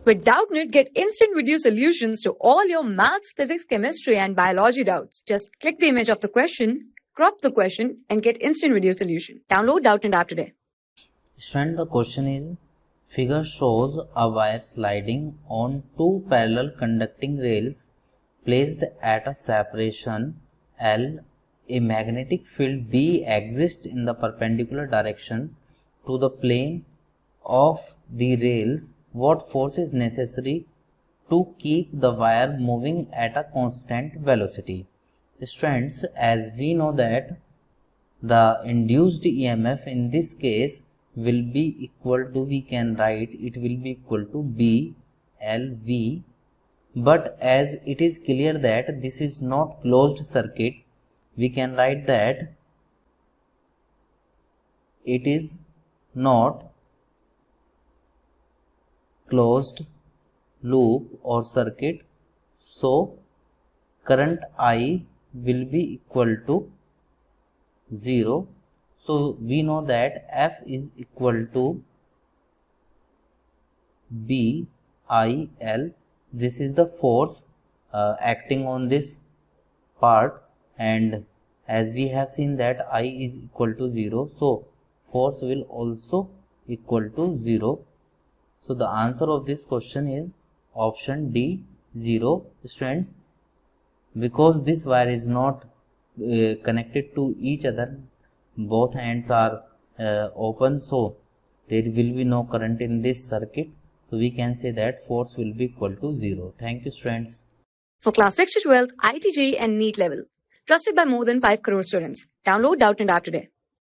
With Doubtnut, get instant video solutions to all your maths, physics, chemistry, and biology doubts. Just click the image of the question, crop the question, and get instant video solution. Download Doubtnut app today. Student, the question is, figure shows a wire sliding on two parallel conducting rails placed at a separation L. A magnetic field B exists in the perpendicular direction to the plane of the rails. What force is necessary to keep the wire moving at a constant velocity? Students, as we know that the induced EMF in this case will be equal to, we can write it will be equal to B L V, but as it is clear that this is not closed circuit, we can write that it is not closed loop or circuit, so current I will be equal to 0. So we know that F is equal to B I L. This is the force acting on this part, and as we have seen that I is equal to 0, so force will also equal to 0. So the answer of this question is option D, 0. Students, because this wire is not connected to each other, both ends are open, so there will be no current in this circuit, so we can say that force will be equal to 0. Thank you, students. For class 6 to 12, IIT JEE and NEET level. Trusted by more than 5 crore students. Download Doubtnut app today.